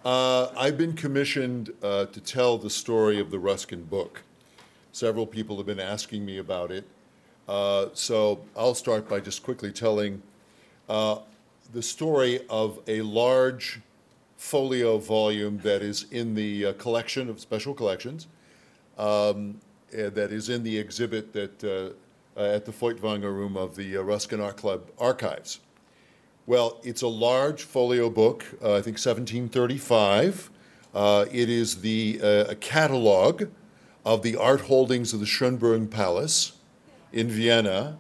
I've been commissioned to tell the story of the Ruskin book. Several people have been asking me about it. So I'll start by just quickly telling the story of a large folio volume that is in the collection of special collections, that is in the exhibit that at the Feuchtwanger room of the Ruskin Art Club archives. Well, it's a large folio book, I think 1735. It is a catalog of the art holdings of the Schönbrunn Palace in Vienna.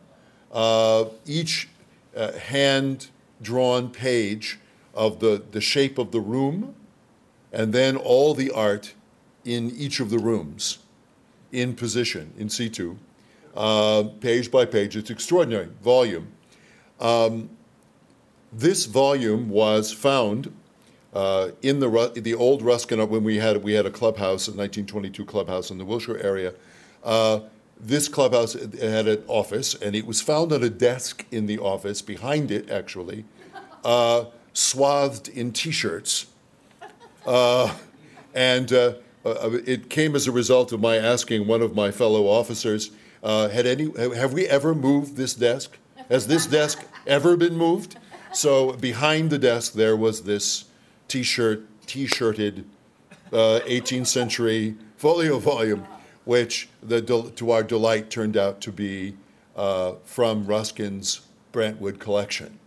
Each hand-drawn page of the shape of the room, and then all the art in each of the rooms in position, in situ, page by page. It's extraordinary volume. This volume was found in the old Ruskin, when we had a clubhouse, a 1922 clubhouse in the Wilshire area. This clubhouse had an office, and it was found on a desk in the office, behind it actually, swathed in T-shirts. It came as a result of my asking one of my fellow officers, have we ever moved this desk? Has this desk ever been moved? So behind the desk there was this T-shirted 18th century folio volume, which to our delight turned out to be from Ruskin's Brantwood collection.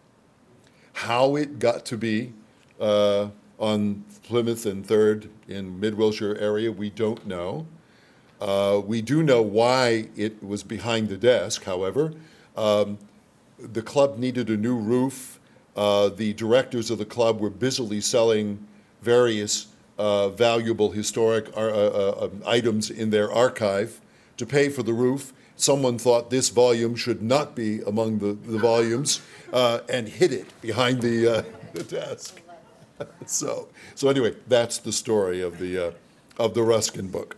How it got to be on Plymouth and 3rd in Mid-Wilshire area, we don't know. We do know why it was behind the desk, however. The club needed a new roof. The directors of the club were busily selling various valuable historic items in their archive to pay for the roof. Someone thought this volume should not be among the volumes and hid it behind the desk. So anyway, that's the story of the Ruskin book.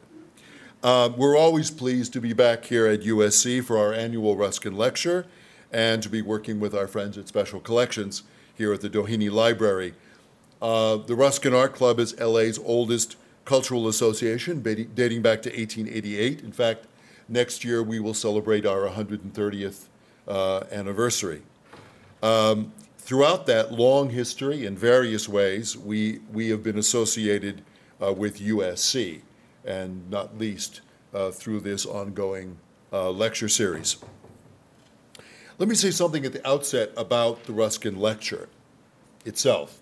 We're always pleased to be back here at USC for our annual Ruskin lecture and to be working with our friends at Special Collections here at the Doheny Library. The Ruskin Art Club is LA's oldest cultural association, dating back to 1888. In fact, next year we will celebrate our 130th anniversary. Throughout that long history, in various ways, we have been associated with USC, and not least through this ongoing lecture series. Let me say something at the outset about the Ruskin lecture itself.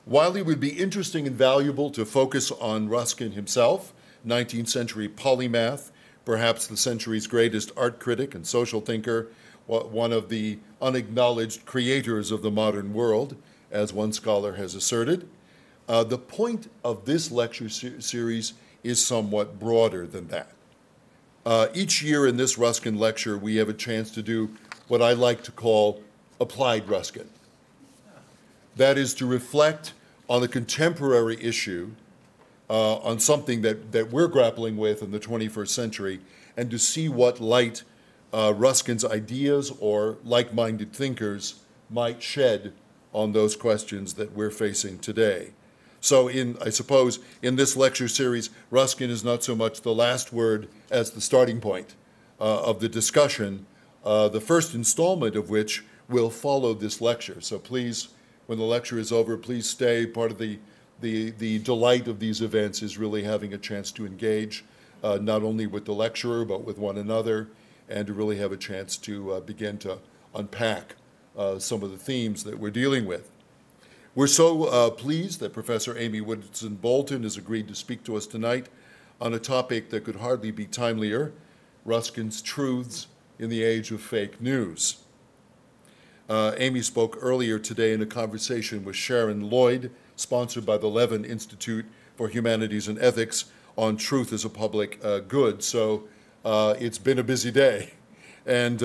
While it would be interesting and valuable to focus on Ruskin himself, 19th century polymath, perhaps the century's greatest art critic and social thinker, one of the unacknowledged creators of the modern world, as one scholar has asserted, the point of this lecture series is somewhat broader than that. Each year in this Ruskin lecture, we have a chance to do what I like to call applied Ruskin. That is to reflect on a contemporary issue, on something that we're grappling with in the 21st century, and to see what light Ruskin's ideas or like-minded thinkers might shed on those questions that we're facing today. So I suppose in this lecture series, Ruskin is not so much the last word as the starting point of the discussion, the first installment of which will follow this lecture. So please, when the lecture is over, please stay. Part of the delight of these events is really having a chance to engage not only with the lecturer, but with one another, and to really have a chance to begin to unpack some of the themes that we're dealing with. We're so pleased that Professor Amy Whitson Bolton has agreed to speak to us tonight on a topic that could hardly be timelier, Ruskin's truths in the age of fake news. Amy spoke earlier today in a conversation with Sharon Lloyd, sponsored by the Levin Institute for Humanities and Ethics, on truth as a public good. So it's been a busy day, and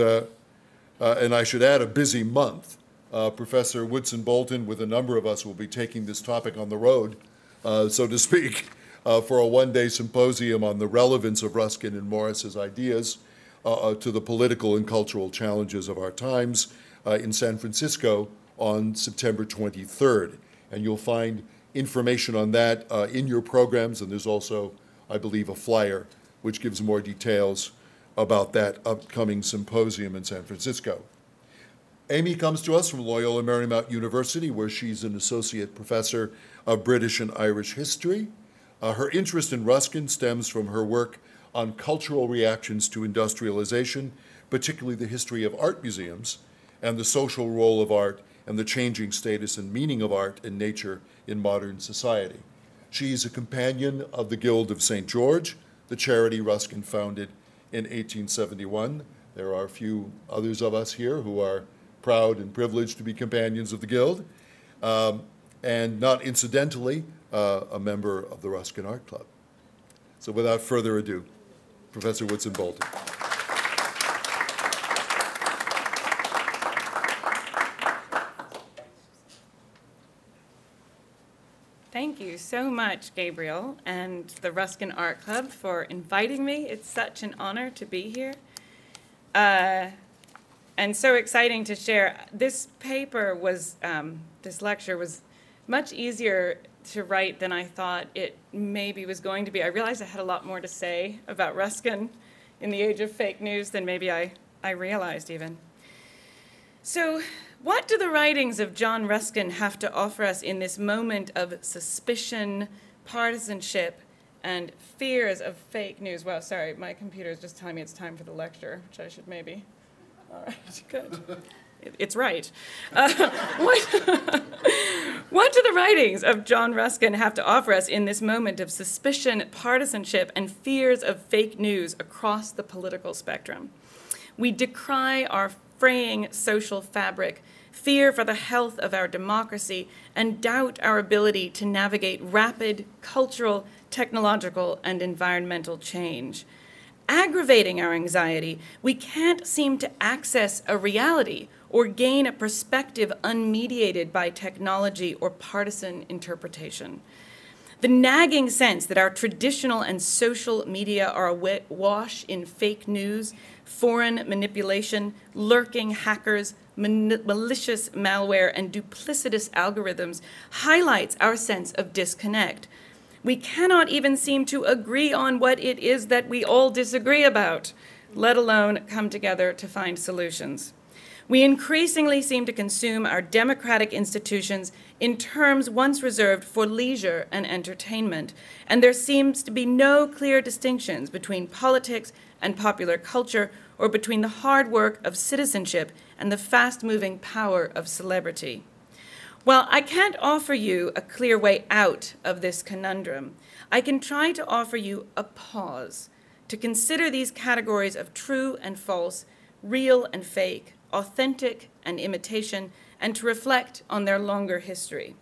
I should add a busy month. Professor Whitson Bolton, with a number of us, will be taking this topic on the road, so to speak, for a one-day symposium on the relevance of Ruskin and Morris's ideas to the political and cultural challenges of our times in San Francisco on September 23rd. And you'll find information on that in your programs, and there's also, I believe, a flyer which gives more details about that upcoming symposium in San Francisco. Amy comes to us from Loyola Marymount University, where she's an associate professor of British and Irish history. Her interest in Ruskin stems from her work on cultural reactions to industrialization, particularly the history of art museums and the social role of art and the changing status and meaning of art and nature in modern society. She's a companion of the Guild of St. George, the charity Ruskin founded in 1871. There are a few others of us here who are proud and privileged to be companions of the Guild, and not incidentally, a member of the Ruskin Art Club. So without further ado, Professor Whitson Bolton. Thank you so much, Gabriel, and the Ruskin Art Club for inviting me. It's such an honor to be here. And so exciting to share. This paper was, this lecture was much easier to write than I thought it maybe was going to be. I realized I had a lot more to say about Ruskin in the age of fake news than maybe I realized even. So what do the writings of John Ruskin have to offer us in this moment of suspicion, partisanship, and fears of fake news? Well, sorry, my computer is just telling me it's time for the lecture, which I should maybe. All right, good. It's right. What do the writings of John Ruskin have to offer us in this moment of suspicion, partisanship, and fears of fake news across the political spectrum? We decry our fraying social fabric, fear for the health of our democracy, and doubt our ability to navigate rapid cultural, technological, and environmental change. Aggravating our anxiety, we can't seem to access a reality or gain a perspective unmediated by technology or partisan interpretation. The nagging sense that our traditional and social media are awash in fake news, foreign manipulation, lurking hackers, malicious malware, and duplicitous algorithms highlights our sense of disconnect. We cannot even seem to agree on what it is that we all disagree about, let alone come together to find solutions. We increasingly seem to consume our democratic institutions in terms once reserved for leisure and entertainment, and there seems to be no clear distinctions between politics and popular culture, or between the hard work of citizenship and the fast-moving power of celebrity. While I can't offer you a clear way out of this conundrum, I can try to offer you a pause to consider these categories of true and false, real and fake, authentic and imitation, and to reflect on their longer history.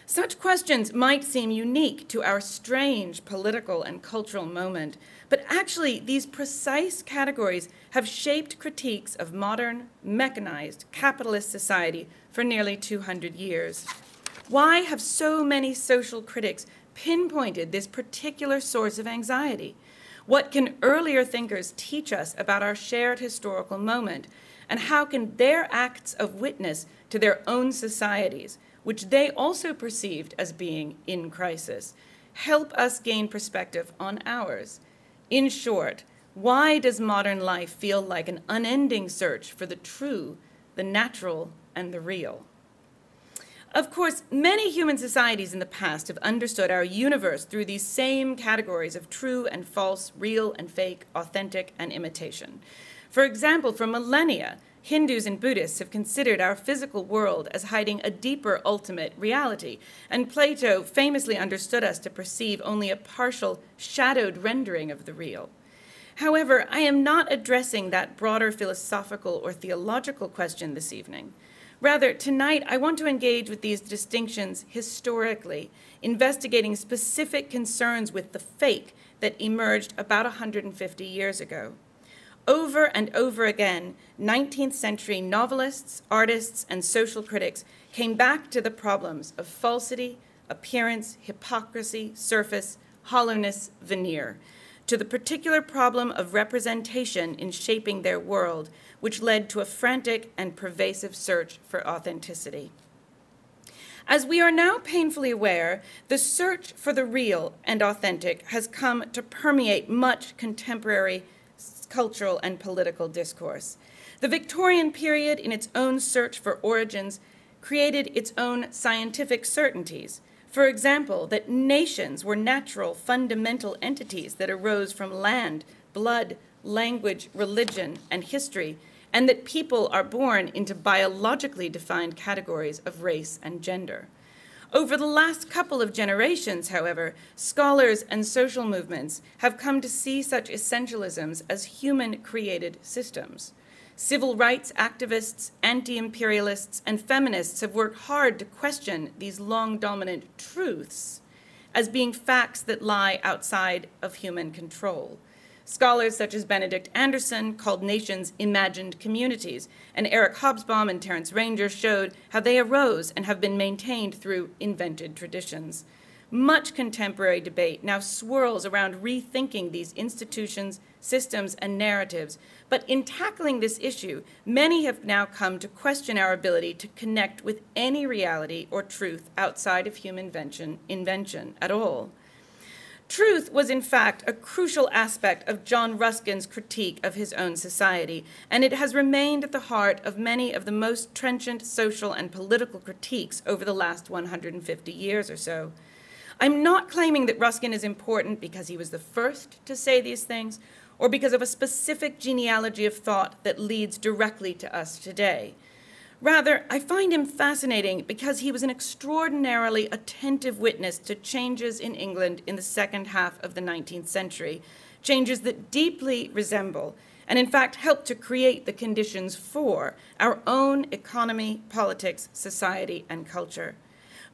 Such questions might seem unique to our strange political and cultural moment, but actually these precise categories have shaped critiques of modern, mechanized, capitalist society for nearly 200 years. Why have so many social critics pinpointed this particular source of anxiety? What can earlier thinkers teach us about our shared historical moment? And how can their acts of witness to their own societies, which they also perceived as being in crisis, help us gain perspective on ours? In short, why does modern life feel like an unending search for the true, the natural, and the real? Of course, many human societies in the past have understood our universe through these same categories of true and false, real and fake, authentic and imitation. For example, for millennia, Hindus and Buddhists have considered our physical world as hiding a deeper ultimate reality, and Plato famously understood us to perceive only a partial, shadowed rendering of the real. However, I am not addressing that broader philosophical or theological question this evening. Rather, tonight I want to engage with these distinctions historically, investigating specific concerns with the fake that emerged about 150 years ago. Over and over again, 19th century novelists, artists, and social critics came back to the problems of falsity, appearance, hypocrisy, surface, hollowness, veneer, to the particular problem of representation in shaping their world, which led to a frantic and pervasive search for authenticity. As we are now painfully aware, the search for the real and authentic has come to permeate much contemporary cultural and political discourse. The Victorian period, in its own search for origins, created its own scientific certainties. For example, that nations were natural, fundamental entities that arose from land, blood, language, religion, and history, and that people are born into biologically defined categories of race and gender. Over the last couple of generations, however, scholars and social movements have come to see such essentialisms as human-created systems. Civil rights activists, anti-imperialists, and feminists have worked hard to question these long-dominant truths as being facts that lie outside of human control. Scholars such as Benedict Anderson called nations imagined communities, and Eric Hobsbawm and Terence Ranger showed how they arose and have been maintained through invented traditions. Much contemporary debate now swirls around rethinking these institutions, systems, and narratives, but in tackling this issue, many have now come to question our ability to connect with any reality or truth outside of human invention at all. Truth was, in fact, a crucial aspect of John Ruskin's critique of his own society, and it has remained at the heart of many of the most trenchant social and political critiques over the last 150 years or so. I'm not claiming that Ruskin is important because he was the first to say these things, or because of a specific genealogy of thought that leads directly to us today. Rather, I find him fascinating because he was an extraordinarily attentive witness to changes in England in the second half of the 19th century, changes that deeply resemble and in fact helped to create the conditions for our own economy, politics, society, and culture.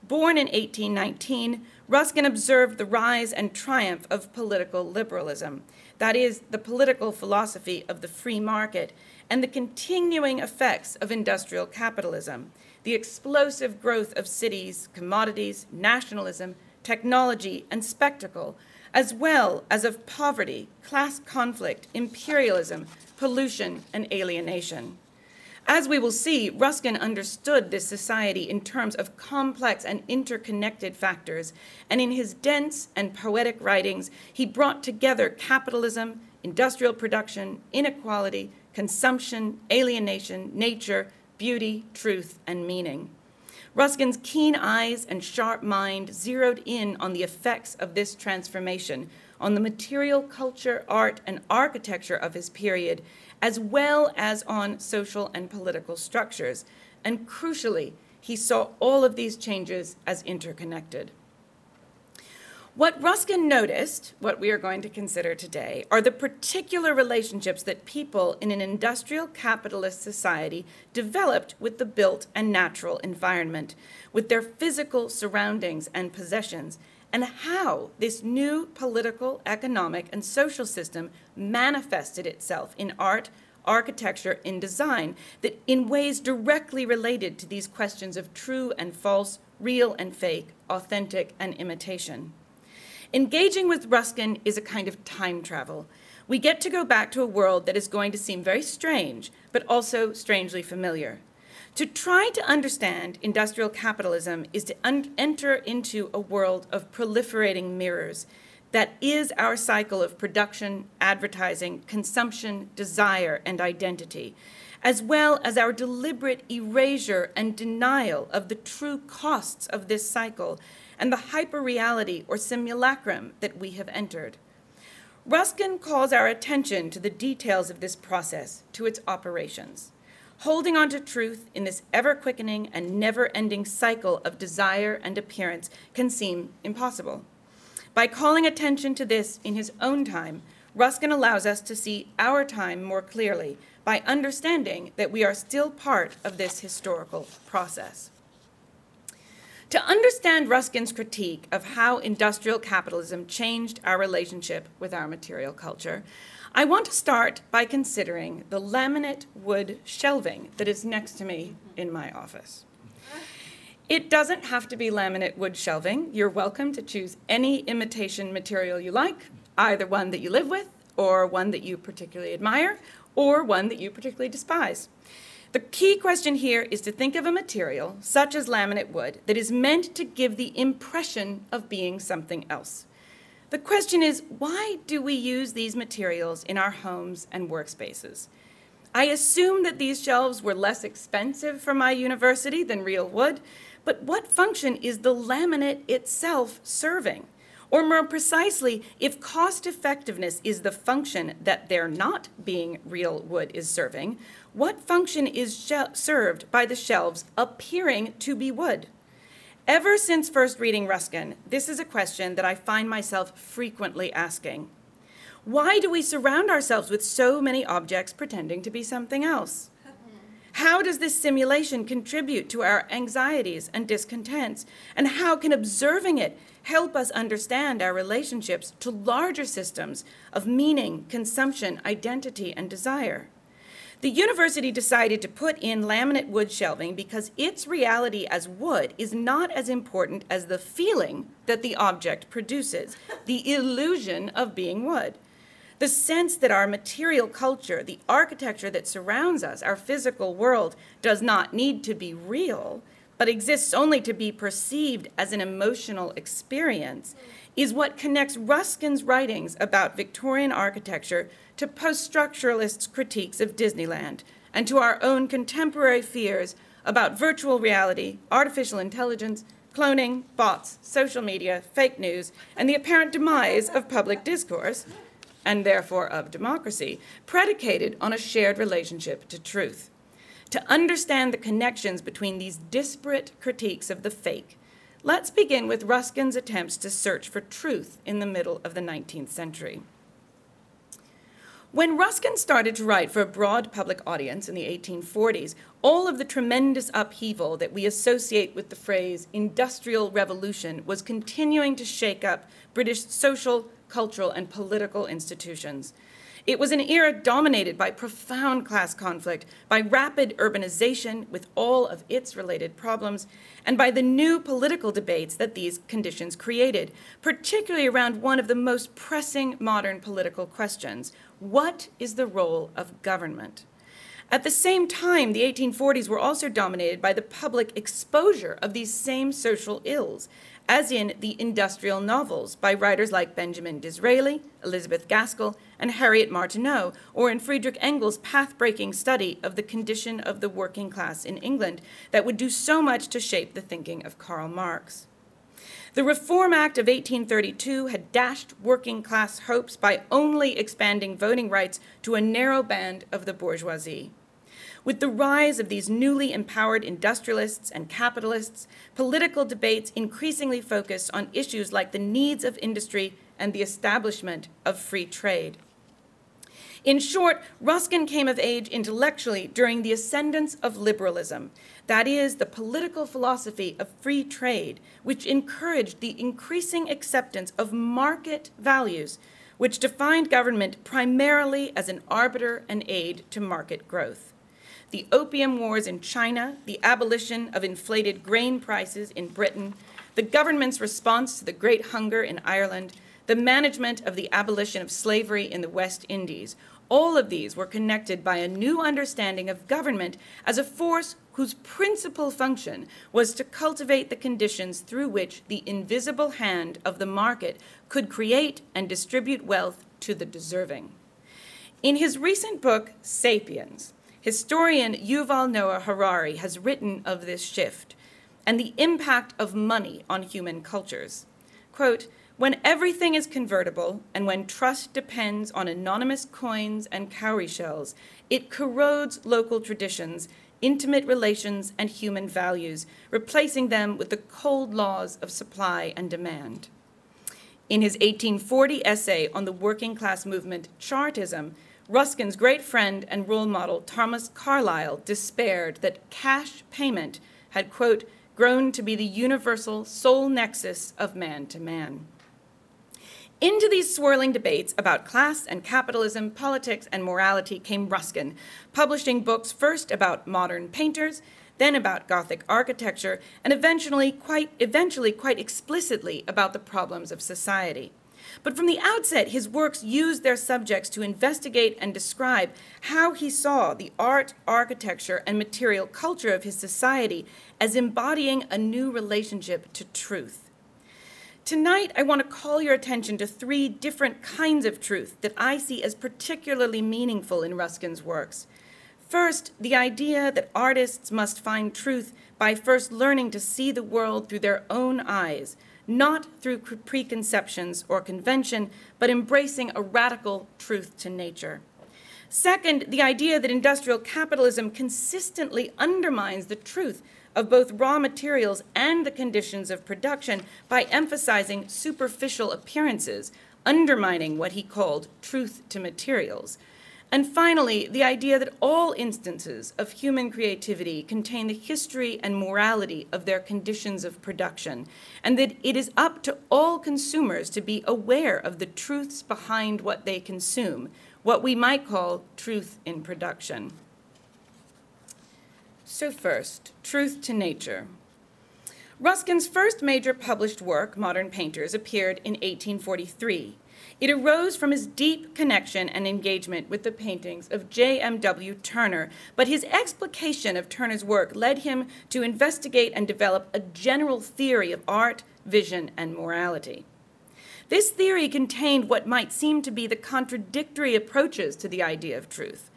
Born in 1819, Ruskin observed the rise and triumph of political liberalism, that is, the political philosophy of the free market, and the continuing effects of industrial capitalism, the explosive growth of cities, commodities, nationalism, technology, and spectacle, as well as of poverty, class conflict, imperialism, pollution, and alienation. As we will see, Ruskin understood this society in terms of complex and interconnected factors, and in his dense and poetic writings, he brought together capitalism, industrial production, inequality, consumption, alienation, nature, beauty, truth, and meaning. Ruskin's keen eyes and sharp mind zeroed in on the effects of this transformation on the material culture, art, and architecture of his period, as well as on social and political structures. And crucially, he saw all of these changes as interconnected. What Ruskin noticed, what we are going to consider today, are the particular relationships that people in an industrial capitalist society developed with the built and natural environment, with their physical surroundings and possessions, and how this new political, economic, and social system manifested itself in art, architecture, and design that in ways directly related to these questions of true and false, real and fake, authentic and imitation. Engaging with Ruskin is a kind of time travel. We get to go back to a world that is going to seem very strange, but also strangely familiar. To try to understand industrial capitalism is to enter into a world of proliferating mirrors that is our cycle of production, advertising, consumption, desire, and identity, as well as our deliberate erasure and denial of the true costs of this cycle and the hyperreality or simulacrum that we have entered. Ruskin calls our attention to the details of this process, to its operations. Holding on to truth in this ever-quickening and never-ending cycle of desire and appearance can seem impossible. By calling attention to this in his own time, Ruskin allows us to see our time more clearly by understanding that we are still part of this historical process. To understand Ruskin's critique of how industrial capitalism changed our relationship with our material culture, I want to start by considering the laminate wood shelving that is next to me in my office. It doesn't have to be laminate wood shelving. You're welcome to choose any imitation material you like, either one that you live with, or one that you particularly admire, or one that you particularly despise. The key question here is to think of a material, such as laminate wood, that is meant to give the impression of being something else. The question is, why do we use these materials in our homes and workspaces? I assume that these shelves were less expensive for my university than real wood, but what function is the laminate itself serving? Or more precisely, if cost effectiveness is the function that there not being real wood is serving, what function is served by the shelves appearing to be wood? Ever since first reading Ruskin, this is a question that I find myself frequently asking. Why do we surround ourselves with so many objects pretending to be something else? How does this simulation contribute to our anxieties and discontents? And how can observing it help us understand our relationships to larger systems of meaning, consumption, identity, and desire? The university decided to put in laminate wood shelving because its reality as wood is not as important as the feeling that the object produces, the illusion of being wood. The sense that our material culture, the architecture that surrounds us, our physical world, does not need to be real, but exists only to be perceived as an emotional experience, is what connects Ruskin's writings about Victorian architecture to post-structuralists' critiques of Disneyland, and to our own contemporary fears about virtual reality, artificial intelligence, cloning, bots, social media, fake news, and the apparent demise of public discourse, and therefore of democracy, predicated on a shared relationship to truth. To understand the connections between these disparate critiques of the fake, let's begin with Ruskin's attempts to search for truth in the middle of the 19th century. When Ruskin started to write for a broad public audience in the 1840s, all of the tremendous upheaval that we associate with the phrase industrial revolution was continuing to shake up British social, cultural, and political institutions. It was an era dominated by profound class conflict, by rapid urbanization with all of its related problems, and by the new political debates that these conditions created, particularly around one of the most pressing modern political questions: what is the role of government? At the same time, the 1840s were also dominated by the public exposure of these same social ills, as in the industrial novels by writers like Benjamin Disraeli, Elizabeth Gaskell, and Harriet Martineau, or in Friedrich Engels' path-breaking study of the condition of the working class in England that would do so much to shape the thinking of Karl Marx. The Reform Act of 1832 had dashed working class hopes by only expanding voting rights to a narrow band of the bourgeoisie. With the rise of these newly empowered industrialists and capitalists, political debates increasingly focused on issues like the needs of industry and the establishment of free trade. In short, Ruskin came of age intellectually during the ascendance of liberalism, that is, the political philosophy of free trade, which encouraged the increasing acceptance of market values, which defined government primarily as an arbiter and aid to market growth. The opium wars in China, the abolition of inflated grain prices in Britain, the government's response to the Great Hunger in Ireland, the management of the abolition of slavery in the West Indies, all of these were connected by a new understanding of government as a force whose principal function was to cultivate the conditions through which the invisible hand of the market could create and distribute wealth to the deserving. In his recent book, *Sapiens*, historian Yuval Noah Harari has written of this shift and the impact of money on human cultures. Quote, "When everything is convertible and when trust depends on anonymous coins and cowrie shells, it corrodes local traditions, intimate relations, and human values, replacing them with the cold laws of supply and demand." In his 1840 essay on the working class movement, Chartism, Ruskin's great friend and role model, Thomas Carlyle, despaired that cash payment had, quote, "grown to be the universal sole nexus of man to man." Into these swirling debates about class and capitalism, politics and morality came Ruskin, publishing books first about modern painters, then about Gothic architecture, and eventually quite explicitly about the problems of society. But from the outset, his works used their subjects to investigate and describe how he saw the art, architecture, and material culture of his society as embodying a new relationship to truth. Tonight, I want to call your attention to three different kinds of truth that I see as particularly meaningful in Ruskin's works. First, the idea that artists must find truth by first learning to see the world through their own eyes, not through preconceptions or convention, but embracing a radical truth to nature. Second, the idea that industrial capitalism consistently undermines the truth of both raw materials and the conditions of production by emphasizing superficial appearances, undermining what he called truth to materials. And finally, the idea that all instances of human creativity contain the history and morality of their conditions of production, and that it is up to all consumers to be aware of the truths behind what they consume, what we might call truth in production. So first, truth to nature. Ruskin's first major published work, Modern Painters, appeared in 1843. It arose from his deep connection and engagement with the paintings of J.M.W. Turner, but his explication of Turner's work led him to investigate and develop a general theory of art, vision, and morality. This theory contained what might seem to be the contradictory approaches to the idea of truth.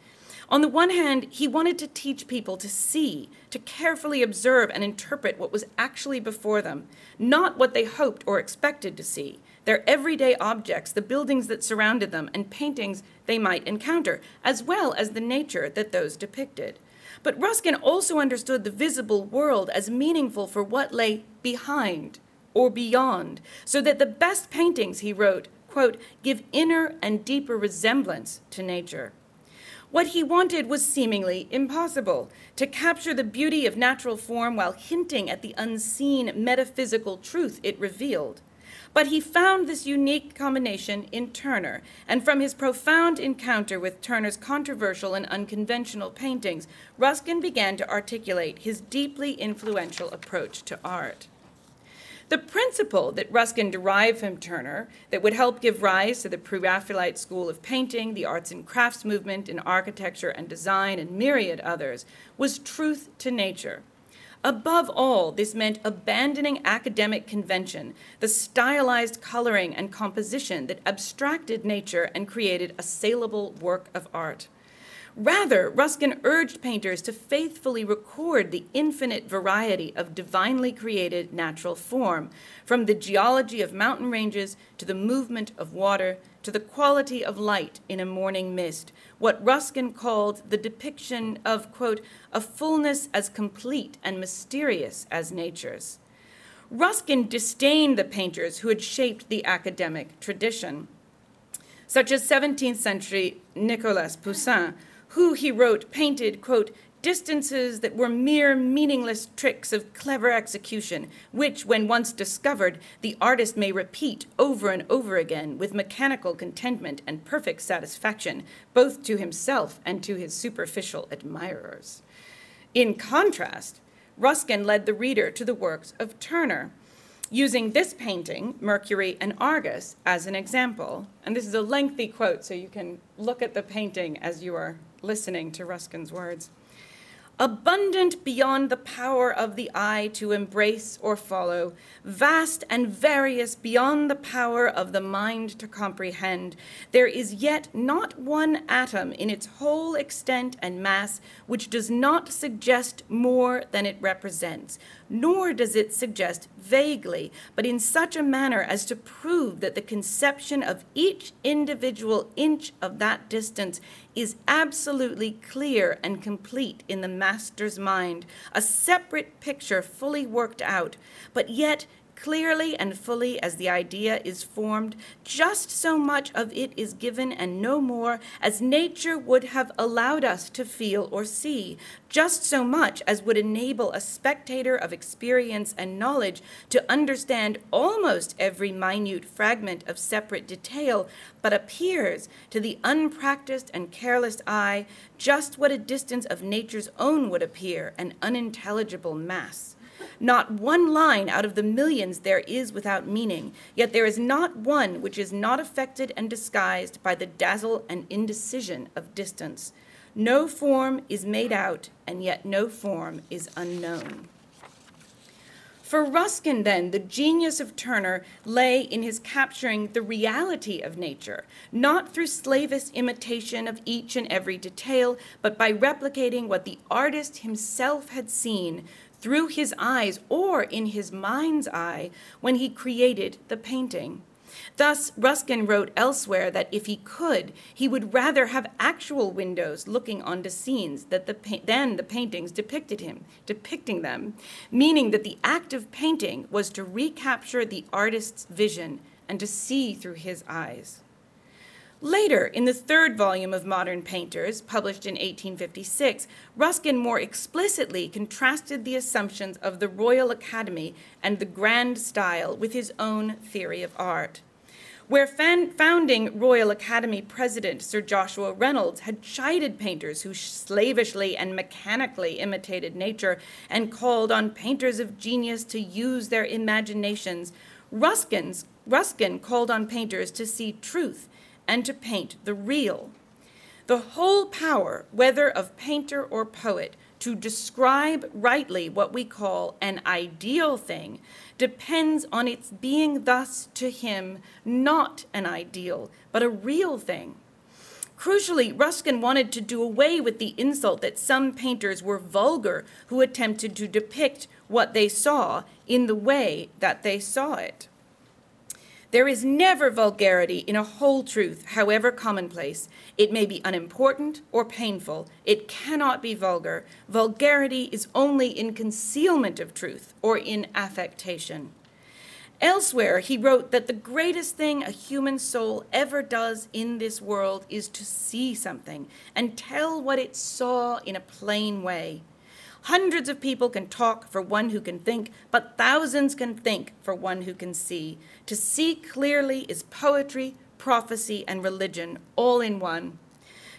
On the one hand, he wanted to teach people to see, to carefully observe and interpret what was actually before them, not what they hoped or expected to see, their everyday objects, the buildings that surrounded them, and paintings they might encounter, as well as the nature that those depicted. But Ruskin also understood the visible world as meaningful for what lay behind or beyond, so that the best paintings, he wrote, quote, give inner and deeper resemblance to nature. What he wanted was seemingly impossible, to capture the beauty of natural form while hinting at the unseen metaphysical truth it revealed. But he found this unique combination in Turner, and from his profound encounter with Turner's controversial and unconventional paintings, Ruskin began to articulate his deeply influential approach to art. The principle that Ruskin derived from Turner that would help give rise to the Pre-Raphaelite school of painting, the arts and crafts movement in architecture and design, and myriad others, was truth to nature. Above all, this meant abandoning academic convention, the stylized coloring and composition that abstracted nature and created a saleable work of art. Rather, Ruskin urged painters to faithfully record the infinite variety of divinely created natural form, from the geology of mountain ranges to the movement of water to the quality of light in a morning mist, what Ruskin called the depiction of, quote, a fullness as complete and mysterious as nature's. Ruskin disdained the painters who had shaped the academic tradition, such as 17th century Nicolas Poussin, who, he wrote, painted, quote, distances that were mere meaningless tricks of clever execution, which, when once discovered, the artist may repeat over and over again with mechanical contentment and perfect satisfaction, both to himself and to his superficial admirers. In contrast, Ruskin led the reader to the works of Turner, using this painting, Mercury and Argus, as an example. And this is a lengthy quote, so you can look at the painting as you are listening to Ruskin's words. Abundant beyond the power of the eye to embrace or follow, vast and various beyond the power of the mind to comprehend, there is yet not one atom in its whole extent and mass which does not suggest more than it represents, nor does it suggest vaguely, but in such a manner as to prove that the conception of each individual inch of that distance is absolutely clear and complete in the master's mind, a separate picture fully worked out, but yet clearly and fully as the idea is formed, just so much of it is given and no more as nature would have allowed us to feel or see, just so much as would enable a spectator of experience and knowledge to understand almost every minute fragment of separate detail, but appears to the unpracticed and careless eye just what a distance of nature's own would appear, an unintelligible mass. Not one line out of the millions there is without meaning, yet there is not one which is not affected and disguised by the dazzle and indecision of distance. No form is made out, and yet no form is unknown. For Ruskin, then, the genius of Turner lay in his capturing the reality of nature, not through slavish imitation of each and every detail, but by replicating what the artist himself had seen through his eyes or in his mind's eye when he created the painting. Thus, Ruskin wrote elsewhere that if he could, he would rather have actual windows looking onto scenes than the paintings depicting them, meaning that the act of painting was to recapture the artist's vision and to see through his eyes. Later, in the third volume of Modern Painters, published in 1856, Ruskin more explicitly contrasted the assumptions of the Royal Academy and the grand style with his own theory of art. Where founding Royal Academy President Sir Joshua Reynolds had chided painters who slavishly and mechanically imitated nature and called on painters of genius to use their imaginations, Ruskin called on painters to see truth and to paint the real. The whole power, whether of painter or poet, to describe rightly what we call an ideal thing depends on its being thus to him not an ideal, but a real thing. Crucially, Ruskin wanted to do away with the insult that some painters were vulgar who attempted to depict what they saw in the way that they saw it. There is never vulgarity in a whole truth, however commonplace. It may be unimportant or painful. It cannot be vulgar. Vulgarity is only in concealment of truth or in affectation. Elsewhere, he wrote that the greatest thing a human soul ever does in this world is to see something and tell what it saw in a plain way. Hundreds of people can talk for one who can think, but thousands can think for one who can see. To see clearly is poetry, prophecy, and religion all in one.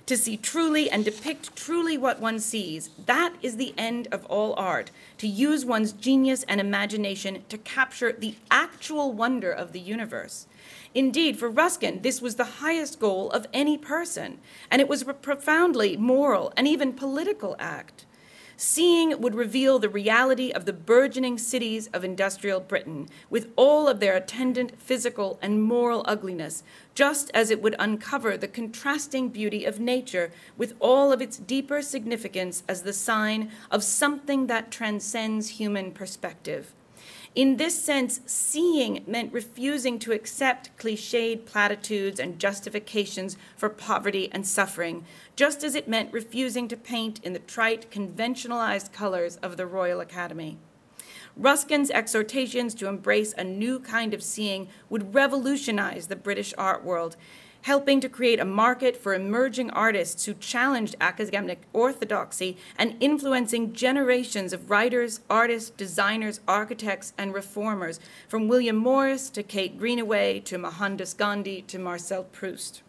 To see truly and depict truly what one sees, that is the end of all art, to use one's genius and imagination to capture the actual wonder of the universe. Indeed, for Ruskin, this was the highest goal of any person, and it was a profoundly moral and even political act. Seeing would reveal the reality of the burgeoning cities of industrial Britain, with all of their attendant physical and moral ugliness, just as it would uncover the contrasting beauty of nature with all of its deeper significance as the sign of something that transcends human perspective. In this sense, seeing meant refusing to accept cliched platitudes and justifications for poverty and suffering, just as it meant refusing to paint in the trite, conventionalized colors of the Royal Academy. Ruskin's exhortations to embrace a new kind of seeing would revolutionize the British art world, helping to create a market for emerging artists who challenged academic orthodoxy and influencing generations of writers, artists, designers, architects, and reformers, from William Morris to Kate Greenaway to Mohandas Gandhi to Marcel Proust.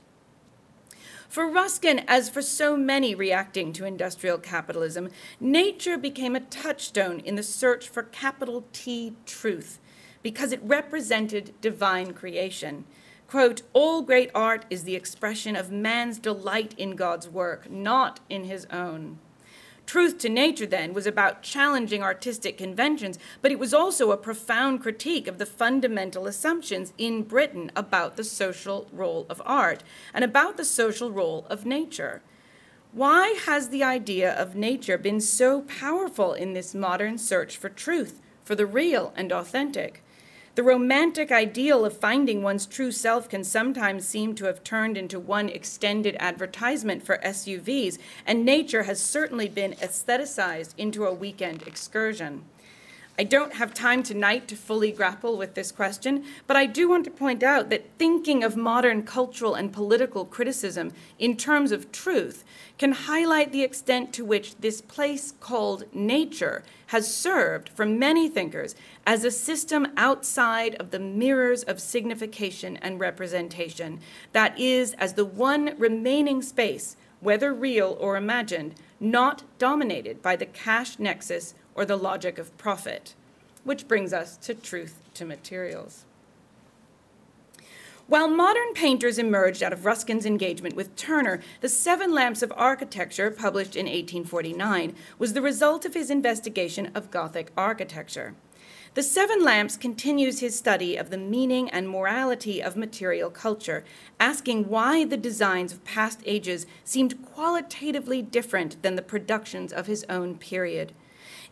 For Ruskin, as for so many reacting to industrial capitalism, nature became a touchstone in the search for capital T truth, because it represented divine creation. Quote, all great art is the expression of man's delight in God's work, not in his own. Truth to nature, then, was about challenging artistic conventions, but it was also a profound critique of the fundamental assumptions in Britain about the social role of art and about the social role of nature. Why has the idea of nature been so powerful in this modern search for truth, for the real and authentic? The romantic ideal of finding one's true self can sometimes seem to have turned into one extended advertisement for SUVs, and nature has certainly been aestheticized into a weekend excursion. I don't have time tonight to fully grapple with this question, but I do want to point out that thinking of modern cultural and political criticism in terms of truth can highlight the extent to which this place called nature has served, for many thinkers, as a system outside of the mirrors of signification and representation, that is, as the one remaining space, whether real or imagined, not dominated by the cash nexus or the logic of profit. Which brings us to truth to materials. While modern painters emerged out of Ruskin's engagement with Turner, the Seven Lamps of Architecture, published in 1849, was the result of his investigation of Gothic architecture. The Seven Lamps continues his study of the meaning and morality of material culture, asking why the designs of past ages seemed qualitatively different than the productions of his own period.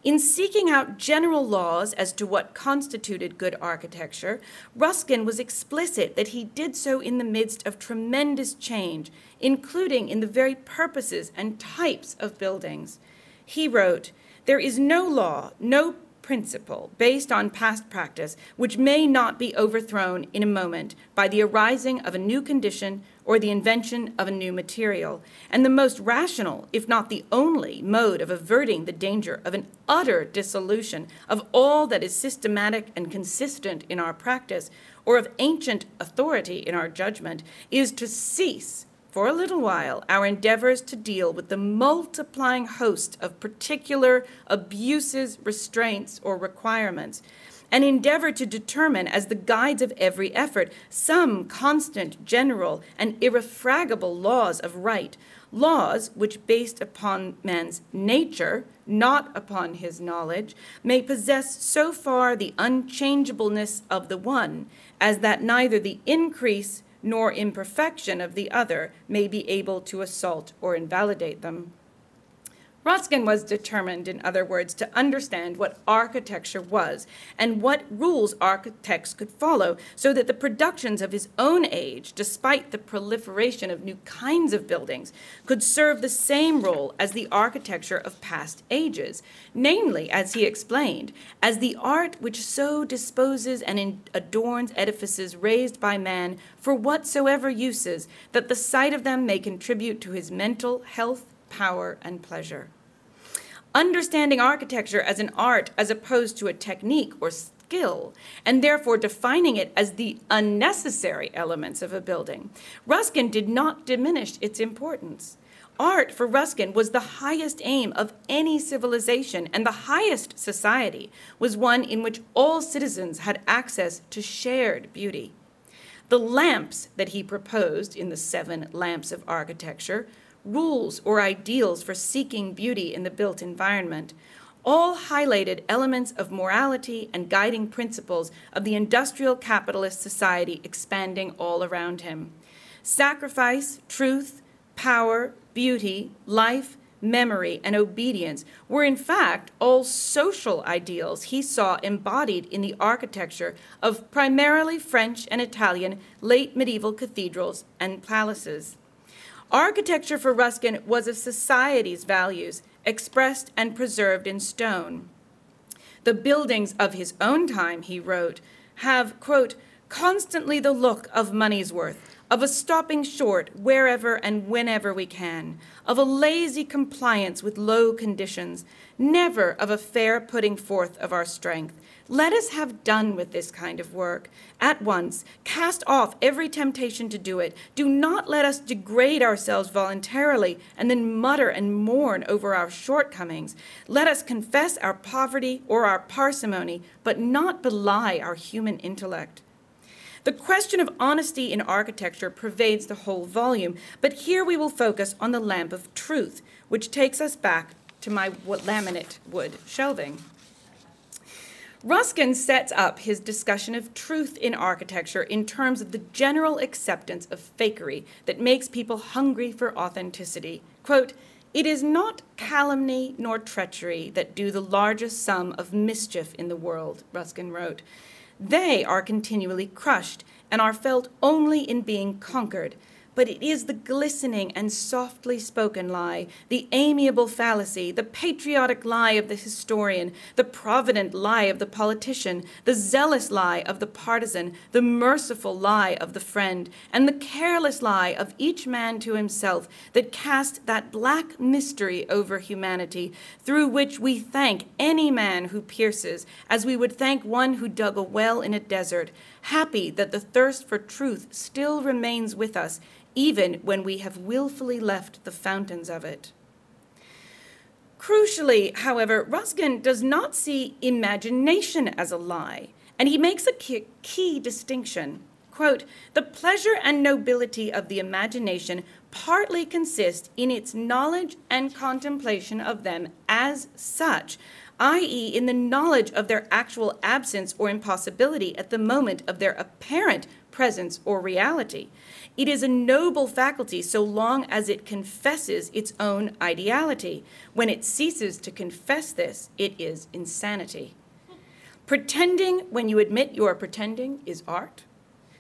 In seeking out general laws as to what constituted good architecture, Ruskin was explicit that he did so in the midst of tremendous change, including in the very purposes and types of buildings. He wrote, "There is no law, no principle based on past practice which may not be overthrown in a moment by the arising of a new condition or the invention of a new material, and the most rational, if not the only, mode of averting the danger of an utter dissolution of all that is systematic and consistent in our practice, or of ancient authority in our judgment, is to cease for a little while our endeavors to deal with the multiplying host of particular abuses, restraints, or requirements, and endeavor to determine as the guides of every effort some constant, general, and irrefragable laws of right, laws which, based upon man's nature, not upon his knowledge, may possess so far the unchangeableness of the one, as that neither the increase nor imperfection of the other may be able to assault or invalidate them." Ruskin was determined, in other words, to understand what architecture was and what rules architects could follow so that the productions of his own age, despite the proliferation of new kinds of buildings, could serve the same role as the architecture of past ages, namely, as he explained, as the art which so disposes and adorns edifices raised by man for whatsoever uses, that the sight of them may contribute to his mental health, power, and pleasure. Understanding architecture as an art as opposed to a technique or skill, and therefore defining it as the unnecessary elements of a building, Ruskin did not diminish its importance. Art for Ruskin was the highest aim of any civilization, and the highest society was one in which all citizens had access to shared beauty. The lamps that he proposed in the Seven Lamps of Architecture, rules or ideals for seeking beauty in the built environment, all highlighted elements of morality and guiding principles of the industrial capitalist society expanding all around him. Sacrifice, truth, power, beauty, life, memory, and obedience were in fact all social ideals he saw embodied in the architecture of primarily French and Italian late medieval cathedrals and palaces. Architecture for Ruskin was a society's values, expressed and preserved in stone. The buildings of his own time, he wrote, have, quote, constantly the look of money's worth, of a stopping short wherever and whenever we can, of a lazy compliance with low conditions, never of a fair putting forth of our strength. Let us have done with this kind of work. At once, cast off every temptation to do it. Do not let us degrade ourselves voluntarily and then mutter and mourn over our shortcomings. Let us confess our poverty or our parsimony, but not belie our human intellect. The question of honesty in architecture pervades the whole volume, but here we will focus on the lamp of truth, which takes us back to my laminate wood shelving. Ruskin sets up his discussion of truth in architecture in terms of the general acceptance of fakery that makes people hungry for authenticity. Quote, "It is not calumny nor treachery that do the largest sum of mischief in the world," Ruskin wrote. "They are continually crushed and are felt only in being conquered. But it is the glistening and softly spoken lie, the amiable fallacy, the patriotic lie of the historian, the provident lie of the politician, the zealous lie of the partisan, the merciful lie of the friend, and the careless lie of each man to himself that cast that black mystery over humanity, through which we thank any man who pierces, as we would thank one who dug a well in a desert, happy that the thirst for truth still remains with us, even when we have willfully left the fountains of it." Crucially, however, Ruskin does not see imagination as a lie, and he makes a key distinction. Quote, "The pleasure and nobility of the imagination partly consist in its knowledge and contemplation of them as such, i.e. in the knowledge of their actual absence or impossibility at the moment of their apparent presence or reality. It is a noble faculty so long as it confesses its own ideality. When it ceases to confess this, it is insanity. Pretending when you admit you are pretending is art.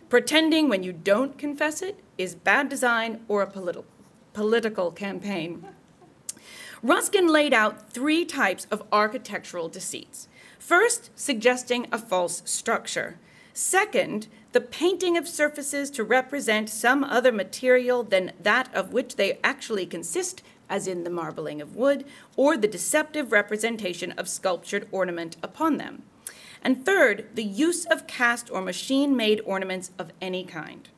Pretending when you don't confess it is bad design or a political campaign." Ruskin laid out 3 types of architectural deceits. First, suggesting a false structure. Second, the painting of surfaces to represent some other material than that of which they actually consist, as in the marbling of wood, or the deceptive representation of sculptured ornament upon them. And third, the use of cast or machine-made ornaments of any kind.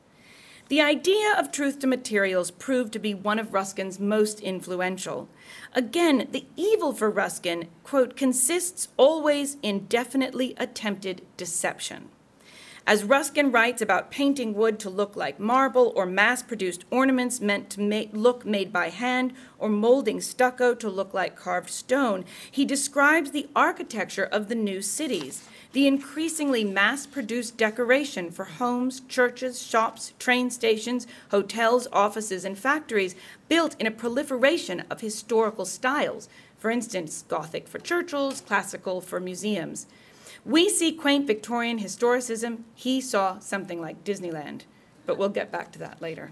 The idea of truth to materials proved to be one of Ruskin's most influential. Again, the evil for Ruskin, quote, "consists always in definitely attempted deception." As Ruskin writes about painting wood to look like marble, or mass-produced ornaments meant to look made by hand, or molding stucco to look like carved stone, he describes the architecture of the new cities, the increasingly mass-produced decoration for homes, churches, shops, train stations, hotels, offices, and factories, built in a proliferation of historical styles, for instance, Gothic for churches, classical for museums. We see quaint Victorian historicism. He saw something like Disneyland, but we'll get back to that later.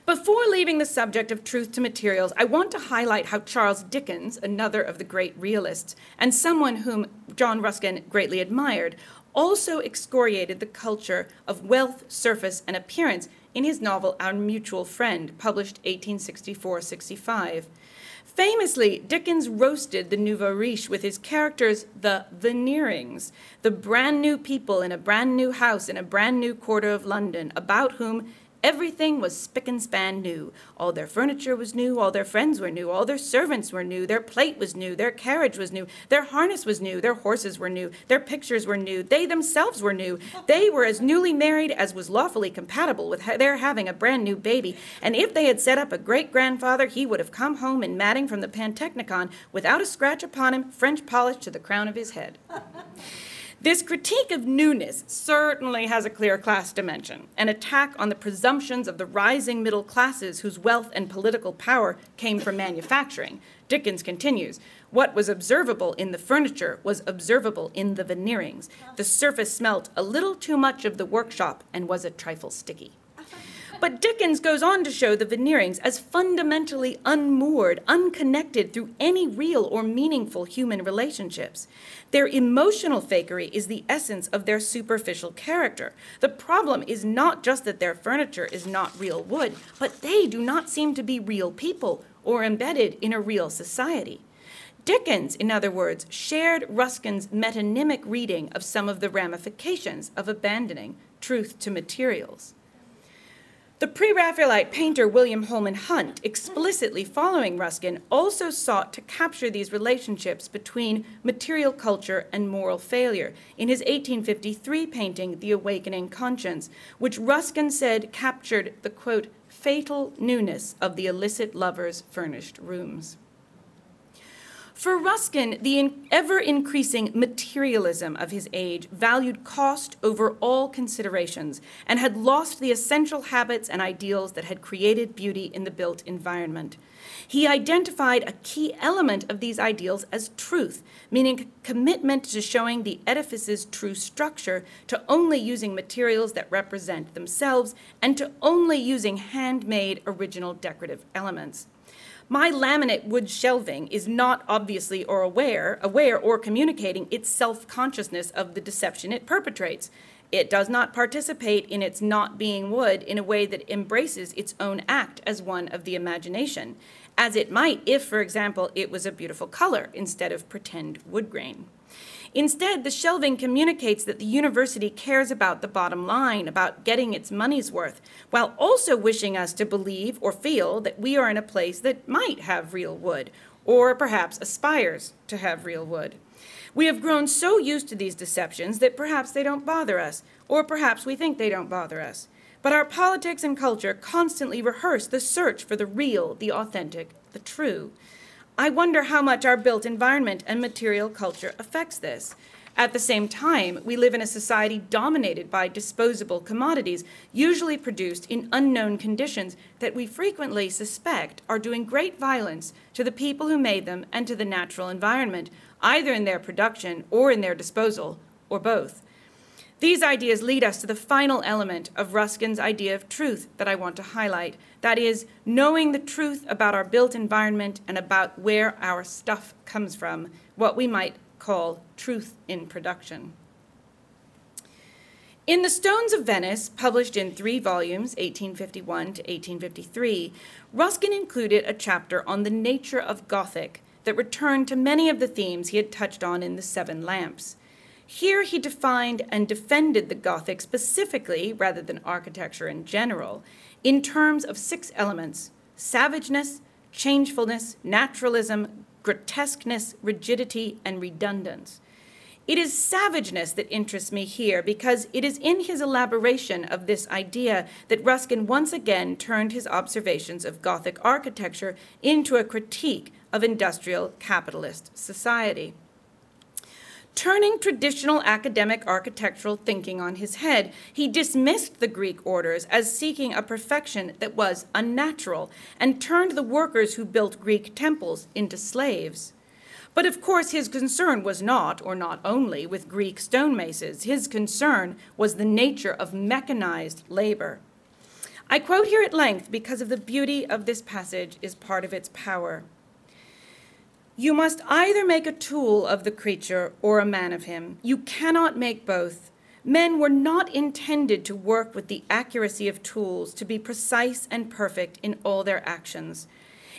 Before leaving the subject of truth to materials, I want to highlight how Charles Dickens, another of the great realists, and someone whom John Ruskin greatly admired, also excoriated the culture of wealth, surface, and appearance in his novel Our Mutual Friend, published 1864-65. Famously, Dickens roasted the nouveau riche with his characters, the veneerings, the brand new people in a brand new house in a brand new quarter of London, about whom everything was spick and span new. All their furniture was new, all their friends were new, all their servants were new, their plate was new, their carriage was new, their harness was new, their horses were new, their pictures were new, they themselves were new. They were as newly married as was lawfully compatible with their having a brand new baby, and if they had set up a great-grandfather, he would have come home in matting from the Pantechnicon without a scratch upon him, French polish to the crown of his head. This critique of newness certainly has a clear class dimension, an attack on the presumptions of the rising middle classes whose wealth and political power came from manufacturing. Dickens continues, "What was observable in the furniture was observable in the veneerings. The surface smelt a little too much of the workshop and was a trifle sticky." But Dickens goes on to show the veneerings as fundamentally unmoored, unconnected through any real or meaningful human relationships. Their emotional fakery is the essence of their superficial character. The problem is not just that their furniture is not real wood, but they do not seem to be real people or embedded in a real society. Dickens, in other words, shared Ruskin's metonymic reading of some of the ramifications of abandoning truth to materials. The pre-Raphaelite painter William Holman Hunt, explicitly following Ruskin, also sought to capture these relationships between material culture and moral failure in his 1853 painting, The Awakening Conscience, which Ruskin said captured the, quote, "fatal newness of the illicit lover's furnished rooms." For Ruskin, the ever-increasing materialism of his age valued cost over all considerations and had lost the essential habits and ideals that had created beauty in the built environment. He identified a key element of these ideals as truth, meaning commitment to showing the edifice's true structure, to only using materials that represent themselves, and to only using handmade original decorative elements. My laminate wood shelving is not obviously or aware or communicating its self-consciousness of the deception it perpetrates. It does not participate in its not being wood in a way that embraces its own act as one of the imagination, as it might if, for example, it was a beautiful color instead of pretend wood grain. Instead, the shelving communicates that the university cares about the bottom line, about getting its money's worth, while also wishing us to believe or feel that we are in a place that might have real wood, or perhaps aspires to have real wood. We have grown so used to these deceptions that perhaps they don't bother us, or perhaps we think they don't bother us. But our politics and culture constantly rehearse the search for the real, the authentic, the true. I wonder how much our built environment and material culture affects this. At the same time, we live in a society dominated by disposable commodities, usually produced in unknown conditions that we frequently suspect are doing great violence to the people who made them and to the natural environment, either in their production or in their disposal, or both. These ideas lead us to the final element of Ruskin's idea of truth that I want to highlight. That is, knowing the truth about our built environment and about where our stuff comes from, what we might call truth in production. In The Stones of Venice, published in 3 volumes, 1851 to 1853, Ruskin included a chapter on the nature of Gothic that returned to many of the themes he had touched on in The Seven Lamps. Here he defined and defended the Gothic specifically, rather than architecture in general, in terms of 6 elements: savageness, changefulness, naturalism, grotesqueness, rigidity, and redundance. It is savageness that interests me here because it is in his elaboration of this idea that Ruskin once again turned his observations of Gothic architecture into a critique of industrial capitalist society. Turning traditional academic architectural thinking on his head, he dismissed the Greek orders as seeking a perfection that was unnatural and turned the workers who built Greek temples into slaves. But of course his concern was not, or not only, with Greek stonemasons. His concern was the nature of mechanized labor. I quote here at length because of the beauty of this passage is part of its power. You must either make a tool of the creature or a man of him. You cannot make both. Men were not intended to work with the accuracy of tools, to be precise and perfect in all their actions.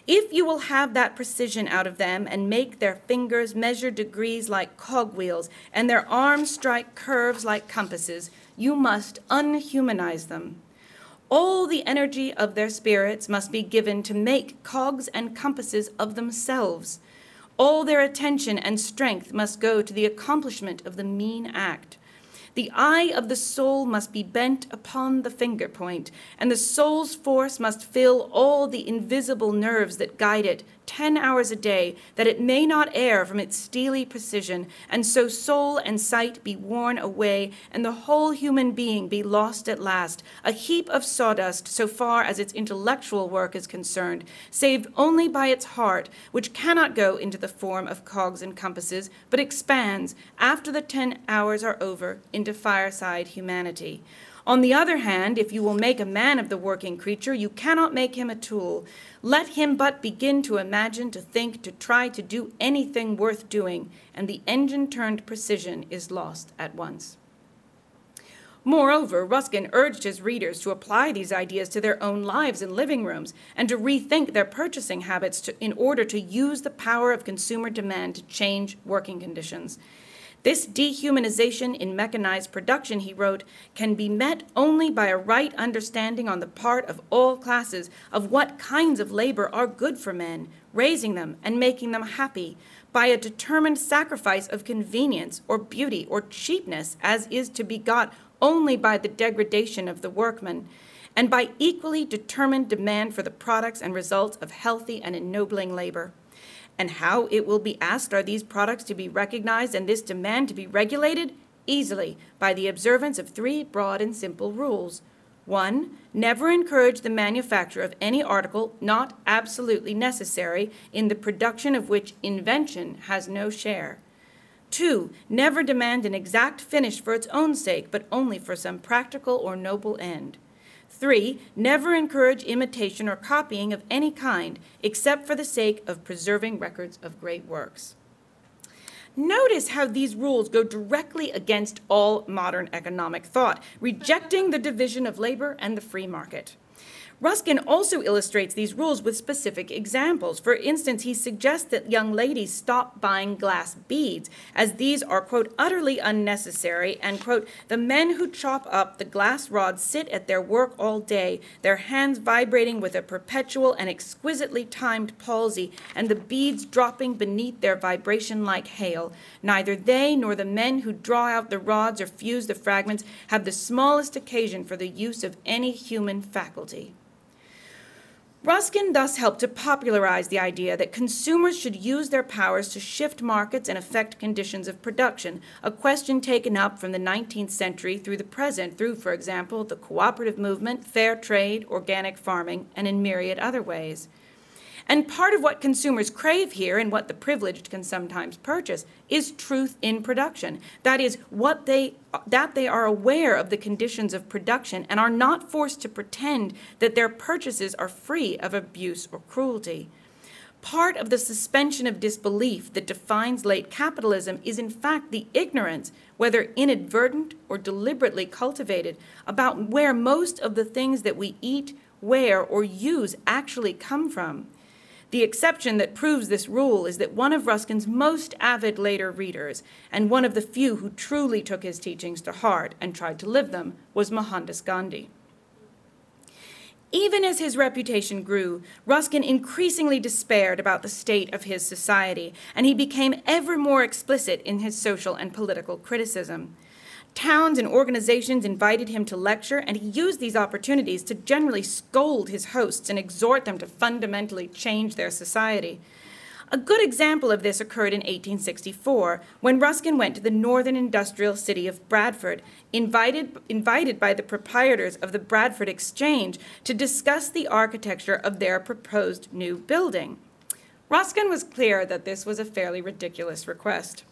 If you will have that precision out of them and make their fingers measure degrees like cogwheels and their arms strike curves like compasses, you must unhumanize them. All the energy of their spirits must be given to make cogs and compasses of themselves. All their attention and strength must go to the accomplishment of the mean act. The eye of the soul must be bent upon the finger point, and the soul's force must fill all the invisible nerves that guide it 10 hours a day, that it may not err from its steely precision, and so soul and sight be worn away, and the whole human being be lost at last, a heap of sawdust so far as its intellectual work is concerned, saved only by its heart, which cannot go into the form of cogs and compasses, but expands, after the 10 hours are over, into fireside humanity. On the other hand, if you will make a man of the working creature, you cannot make him a tool. Let him but begin to imagine, to think, to try to do anything worth doing, and the engine-turned precision is lost at once. Moreover, Ruskin urged his readers to apply these ideas to their own lives and living rooms, and to rethink their purchasing habits in order to use the power of consumer demand to change working conditions. This dehumanization in mechanized production, he wrote, can be met only by a right understanding on the part of all classes of what kinds of labor are good for men, raising them and making them happy, by a determined sacrifice of convenience or beauty or cheapness as is to be got only by the degradation of the workman, and by equally determined demand for the products and results of healthy and ennobling labor. And how, it will be asked, are these products to be recognized and this demand to be regulated? Easily, by the observance of 3 broad and simple rules. 1, never encourage the manufacture of any article not absolutely necessary, in the production of which invention has no share. 2, never demand an exact finish for its own sake, but only for some practical or noble end. 3, never encourage imitation or copying of any kind, except for the sake of preserving records of great works. Notice how these rules go directly against all modern economic thought, rejecting the division of labor and the free market. Ruskin also illustrates these rules with specific examples. For instance, he suggests that young ladies stop buying glass beads, as these are, quote, utterly unnecessary, and, quote, the men who chop up the glass rods sit at their work all day, their hands vibrating with a perpetual and exquisitely timed palsy, and the beads dropping beneath their vibration like hail. Neither they nor the men who draw out the rods or fuse the fragments have the smallest occasion for the use of any human faculty. Ruskin thus helped to popularize the idea that consumers should use their powers to shift markets and affect conditions of production, a question taken up from the 19th century through the present through, for example, the cooperative movement, fair trade, organic farming, and in myriad other ways. And part of what consumers crave here, and what the privileged can sometimes purchase, is truth in production. That is, that they are aware of the conditions of production and are not forced to pretend that their purchases are free of abuse or cruelty. Part of the suspension of disbelief that defines late capitalism is in fact the ignorance, whether inadvertent or deliberately cultivated, about where most of the things that we eat, wear, or use actually come from. The exception that proves this rule is that one of Ruskin's most avid later readers, and one of the few who truly took his teachings to heart and tried to live them, was Mohandas Gandhi. Even as his reputation grew, Ruskin increasingly despaired about the state of his society, and he became ever more explicit in his social and political criticism. Towns and organizations invited him to lecture, and he used these opportunities to generally scold his hosts and exhort them to fundamentally change their society. A good example of this occurred in 1864, when Ruskin went to the northern industrial city of Bradford, invited by the proprietors of the Bradford Exchange to discuss the architecture of their proposed new building. Ruskin was clear that this was a fairly ridiculous request.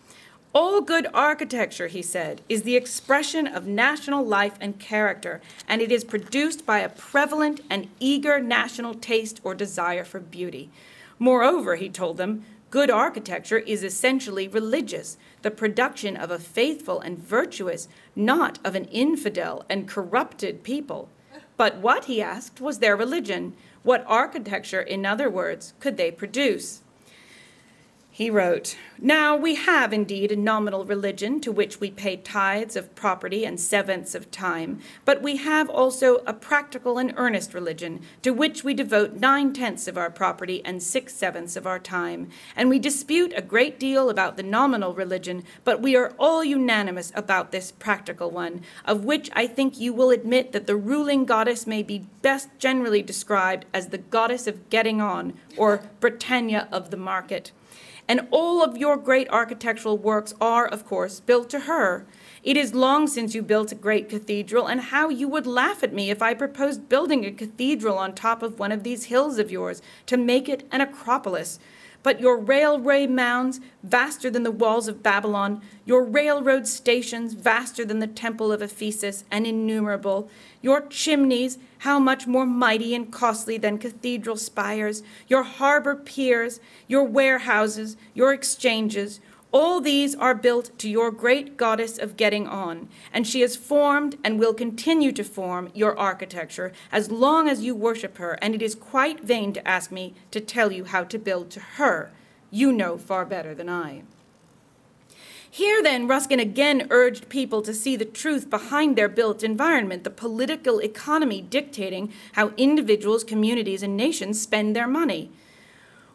All good architecture, he said, is the expression of national life and character, and it is produced by a prevalent and eager national taste or desire for beauty. Moreover, he told them, good architecture is essentially religious, the production of a faithful and virtuous, not of an infidel and corrupted people. But what, he asked, was their religion? What architecture, in other words, could they produce? He wrote, now we have indeed a nominal religion to which we pay tithes of property and sevenths of time, but we have also a practical and earnest religion to which we devote 9/10 of our property and 6/7 of our time. And we dispute a great deal about the nominal religion, but we are all unanimous about this practical one, of which I think you will admit that the ruling goddess may be best generally described as the goddess of getting on, or Britannia of the market. And all of your great architectural works are, of course, built to her. It is long since you built a great cathedral, and how you would laugh at me if I proposed building a cathedral on top of one of these hills of yours to make it an acropolis. But your railway mounds, vaster than the walls of Babylon, your railroad stations, vaster than the temple of Ephesus, and innumerable, your chimneys, how much more mighty and costly than cathedral spires, your harbor piers, your warehouses, your exchanges, all these are built to your great goddess of getting on, and she has formed and will continue to form your architecture as long as you worship her, and it is quite vain to ask me to tell you how to build to her. You know far better than I. Here, then, Ruskin again urged people to see the truth behind their built environment, the political economy dictating how individuals, communities, and nations spend their money.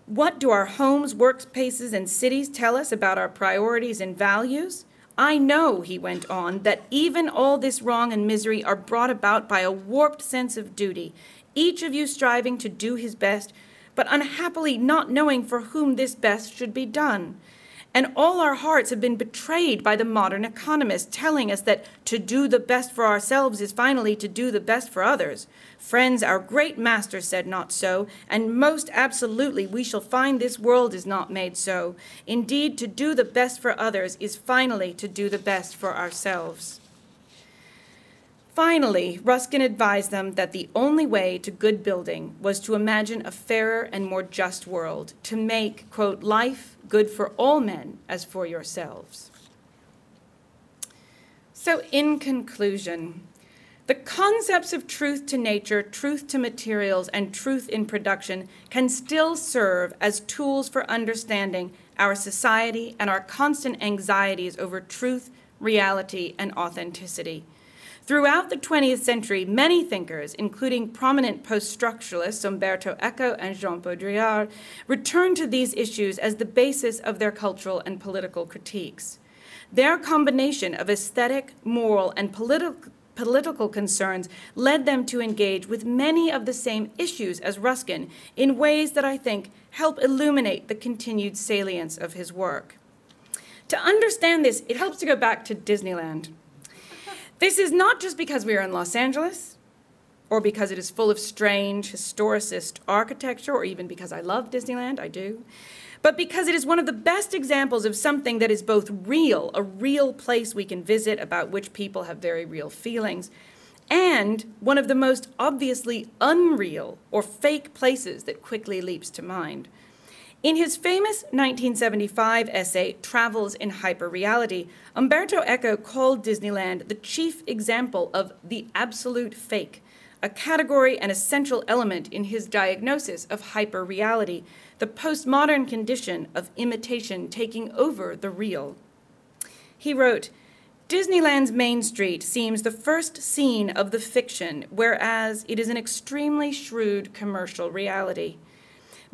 What do our homes, workspaces, and cities tell us about our priorities and values? I know, he went on, that even all this wrong and misery are brought about by a warped sense of duty, each of you striving to do his best, but unhappily not knowing for whom this best should be done. And all our hearts have been betrayed by the modern economists, telling us that to do the best for ourselves is finally to do the best for others. Friends, our great master said not so, and most absolutely we shall find this world is not made so. Indeed, to do the best for others is finally to do the best for ourselves. Finally, Ruskin advised them that the only way to good building was to imagine a fairer and more just world, to make, quote, life good for all men as for yourselves. So in conclusion, The concepts of truth to nature, truth to materials, and truth in production can still serve as tools for understanding our society and our constant anxieties over truth, reality, and authenticity. Throughout the 20th century, many thinkers, including prominent post-structuralists Umberto Eco and Jean Baudrillard, returned to these issues as the basis of their cultural and political critiques. Their combination of aesthetic, moral, and political concerns led them to engage with many of the same issues as Ruskin in ways that I think help illuminate the continued salience of his work. To understand this, it helps to go back to Disneyland. This is not just because we are in Los Angeles, or because it is full of strange historicist architecture, or even because I love Disneyland, I do, but because it is one of the best examples of something that is both real, a real place we can visit about which people have very real feelings, and one of the most obviously unreal or fake places that quickly leaps to mind. In his famous 1975 essay, Travels in Hyperreality, Umberto Eco called Disneyland the chief example of the absolute fake, a category and essential element in his diagnosis of hyperreality, the postmodern condition of imitation taking over the real. He wrote, Disneyland's Main Street seems the first scene of the fiction, whereas it is an extremely shrewd commercial reality.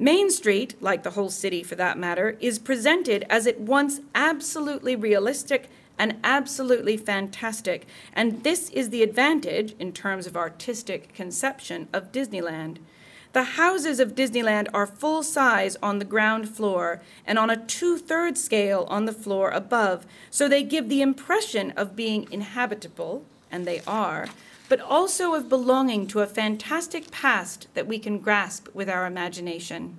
Main Street, like the whole city for that matter, is presented as at once absolutely realistic and absolutely fantastic, and this is the advantage, in terms of artistic conception, of Disneyland. The houses of Disneyland are full size on the ground floor and on a 2/3 scale on the floor above, so they give the impression of being inhabitable, and they are, but also of belonging to a fantastic past that we can grasp with our imagination.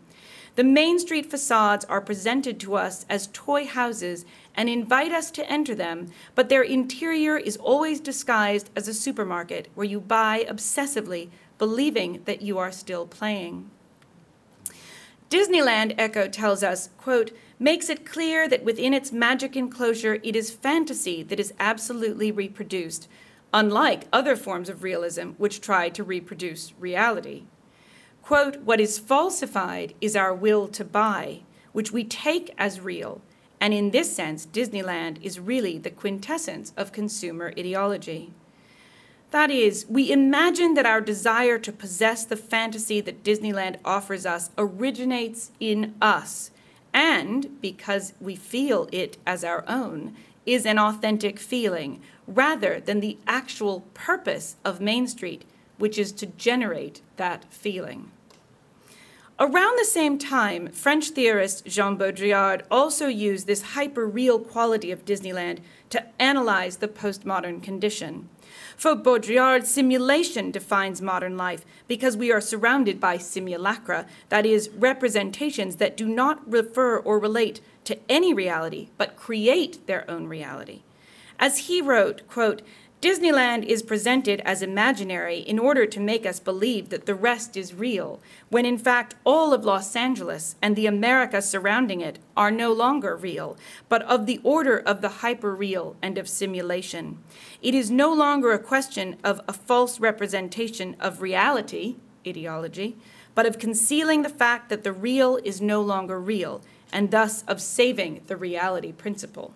The Main Street facades are presented to us as toy houses and invite us to enter them, but their interior is always disguised as a supermarket where you buy obsessively, believing that you are still playing. Disneyland, Eco tells us, quote, makes it clear that within its magic enclosure it is fantasy that is absolutely reproduced, unlike other forms of realism which try to reproduce reality. Quote, what is falsified is our will to buy, which we take as real, and in this sense, Disneyland is really the quintessence of consumer ideology. That is, we imagine that our desire to possess the fantasy that Disneyland offers us originates in us, and, because we feel it as our own, is an authentic feeling, rather than the actual purpose of Main Street, which is to generate that feeling. Around the same time, French theorist Jean Baudrillard also used this hyper-real quality of Disneyland to analyze the postmodern condition. For Baudrillard, simulation defines modern life because we are surrounded by simulacra, that is, representations that do not refer or relate to any reality, but create their own reality. As he wrote, quote, Disneyland is presented as imaginary in order to make us believe that the rest is real, when in fact all of Los Angeles and the America surrounding it are no longer real, but of the order of the hyper-real and of simulation. It is no longer a question of a false representation of reality, ideology, but of concealing the fact that the real is no longer real, and thus of saving the reality principle.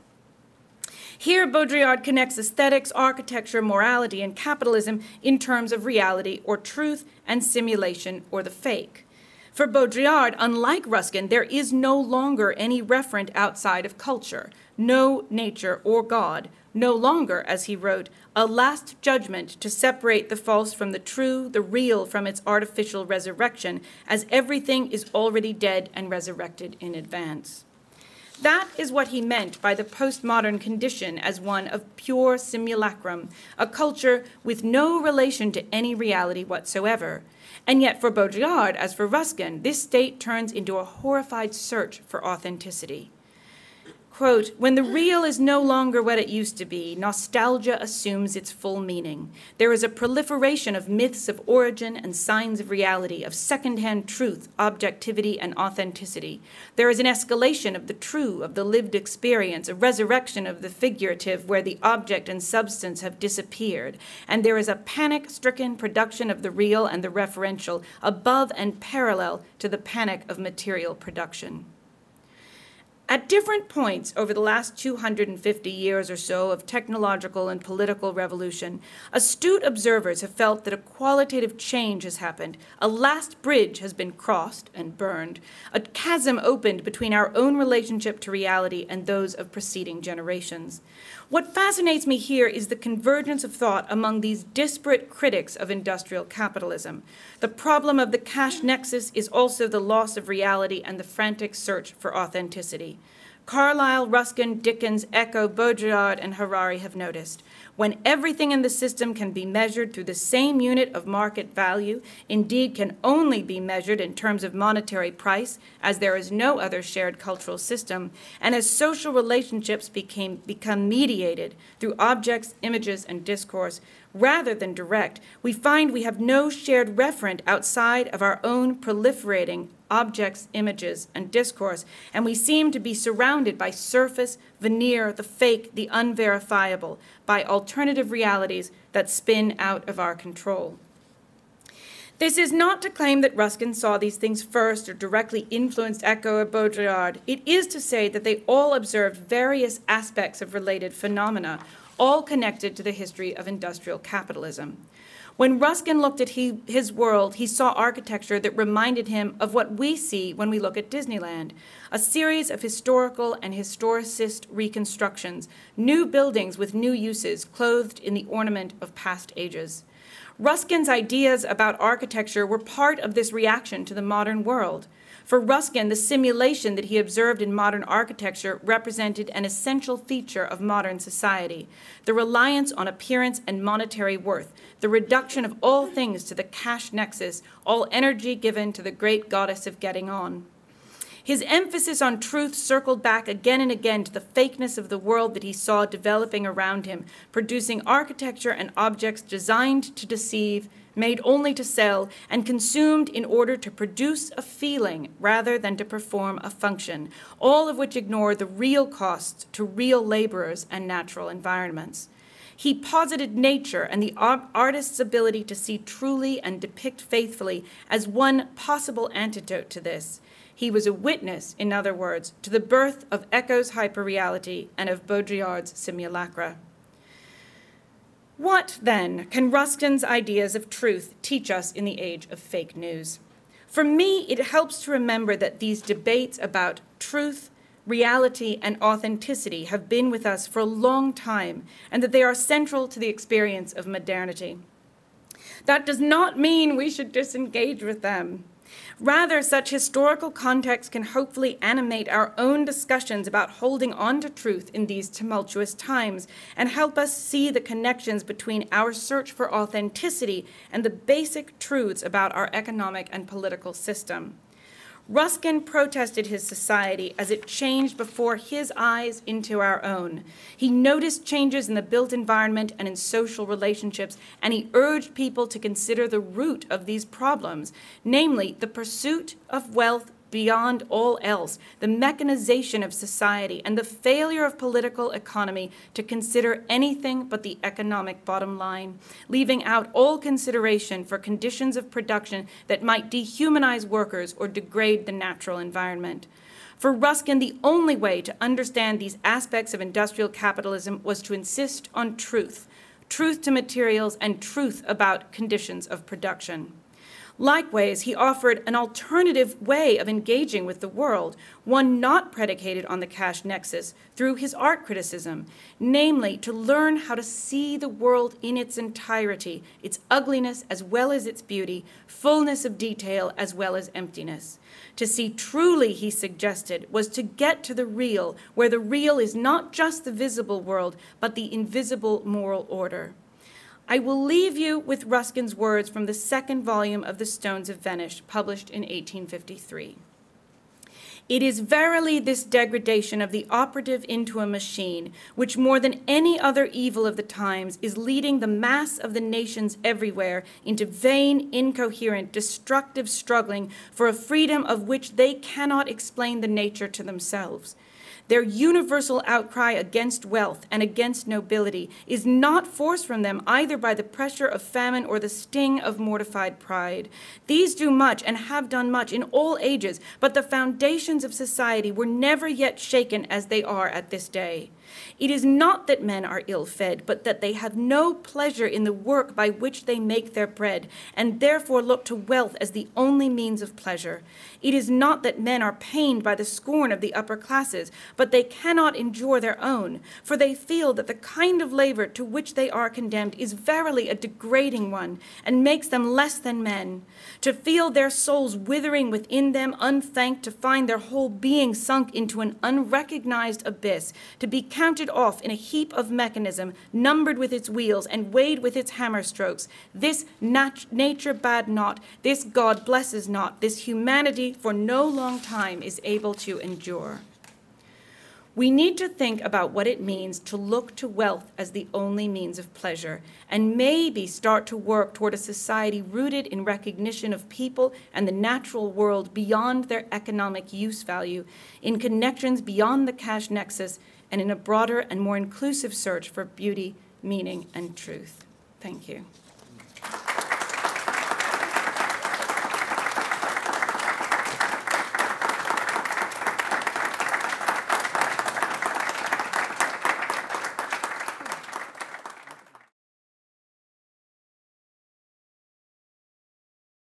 Here, Baudrillard connects aesthetics, architecture, morality, and capitalism in terms of reality or truth and simulation or the fake. For Baudrillard, unlike Ruskin, there is no longer any referent outside of culture, no nature or God, no longer, as he wrote, a last judgment to separate the false from the true, the real from its artificial resurrection, as everything is already dead and resurrected in advance. That is what he meant by the postmodern condition as one of pure simulacrum, a culture with no relation to any reality whatsoever. And yet for Baudrillard, as for Ruskin, this state turns into a horrified search for authenticity. Quote, "When the real is no longer what it used to be, nostalgia assumes its full meaning. There is a proliferation of myths of origin and signs of reality, of secondhand truth, objectivity, and authenticity. There is an escalation of the true, of the lived experience, a resurrection of the figurative where the object and substance have disappeared. And there is a panic-stricken production of the real and the referential, above and parallel to the panic of material production." At different points over the last 250 years or so of technological and political revolution, astute observers have felt that a qualitative change has happened. A last bridge has been crossed and burned. A chasm opened between our own relationship to reality and those of preceding generations. What fascinates me here is the convergence of thought among these disparate critics of industrial capitalism. The problem of the cash nexus is also the loss of reality and the frantic search for authenticity. Carlyle, Ruskin, Dickens, Eco, Baudrillard, and Harari have noticed, when everything in the system can be measured through the same unit of market value, indeed can only be measured in terms of monetary price, as there is no other shared cultural system, and as social relationships become mediated through objects, images, and discourse, rather than direct, we find we have no shared referent outside of our own proliferating objects, images, and discourse, and we seem to be surrounded by surface, veneer, the fake, the unverifiable, by alternative realities that spin out of our control. This is not to claim that Ruskin saw these things first or directly influenced Eco or Baudrillard. It is to say that they all observed various aspects of related phenomena, all connected to the history of industrial capitalism. When Ruskin looked at his world, he saw architecture that reminded him of what we see when we look at Disneyland, a series of historical and historicist reconstructions, new buildings with new uses, clothed in the ornament of past ages. Ruskin's ideas about architecture were part of this reaction to the modern world. For Ruskin, the simulation that he observed in modern architecture represented an essential feature of modern society, the reliance on appearance and monetary worth, the reduction of all things to the cash nexus, all energy given to the great goddess of getting on. His emphasis on truth circled back again and again to the fakeness of the world that he saw developing around him, producing architecture and objects designed to deceive, made only to sell, and consumed in order to produce a feeling rather than to perform a function, all of which ignore the real costs to real laborers and natural environments. He posited nature and the artist's ability to see truly and depict faithfully as one possible antidote to this. He was a witness, in other words, to the birth of Eco's hyperreality and of Baudrillard's simulacra. What, then, can Ruskin's ideas of truth teach us in the age of fake news? For me, it helps to remember that these debates about truth, reality, and authenticity have been with us for a long time, and that they are central to the experience of modernity. That does not mean we should disengage with them. Rather, such historical context can hopefully animate our own discussions about holding on to truth in these tumultuous times and help us see the connections between our search for authenticity and the basic truths about our economic and political system. Ruskin protested his society as it changed before his eyes into our own. He noticed changes in the built environment and in social relationships, and he urged people to consider the root of these problems, namely the pursuit of wealth beyond all else, the mechanization of society, and the failure of political economy to consider anything but the economic bottom line, leaving out all consideration for conditions of production that might dehumanize workers or degrade the natural environment. For Ruskin, the only way to understand these aspects of industrial capitalism was to insist on truth, truth to materials and truth about conditions of production. Likewise, he offered an alternative way of engaging with the world, one not predicated on the cash nexus, through his art criticism, namely to learn how to see the world in its entirety, its ugliness as well as its beauty, fullness of detail as well as emptiness. To see truly, he suggested, was to get to the real, where the real is not just the visible world, but the invisible moral order. I will leave you with Ruskin's words from the second volume of The Stones of Venice, published in 1853. It is verily this degradation of the operative into a machine, which more than any other evil of the times is leading the mass of the nations everywhere into vain, incoherent, destructive struggling for a freedom of which they cannot explain the nature to themselves. Their universal outcry against wealth and against nobility is not forced from them either by the pressure of famine or the sting of mortified pride. These do much and have done much in all ages, but the foundations of society were never yet shaken as they are at this day. It is not that men are ill-fed, but that they have no pleasure in the work by which they make their bread, and therefore look to wealth as the only means of pleasure. It is not that men are pained by the scorn of the upper classes, but they cannot endure their own, for they feel that the kind of labor to which they are condemned is verily a degrading one, and makes them less than men. To feel their souls withering within them unthanked, to find their whole being sunk into an unrecognized abyss, to be counted off in a heap of mechanism, numbered with its wheels and weighed with its hammer strokes. This nature bad not, this God blesses not, this humanity for no long time is able to endure. We need to think about what it means to look to wealth as the only means of pleasure, and maybe start to work toward a society rooted in recognition of people and the natural world beyond their economic use value, in connections beyond the cash nexus, and in a broader and more inclusive search for beauty, meaning, and truth. Thank you.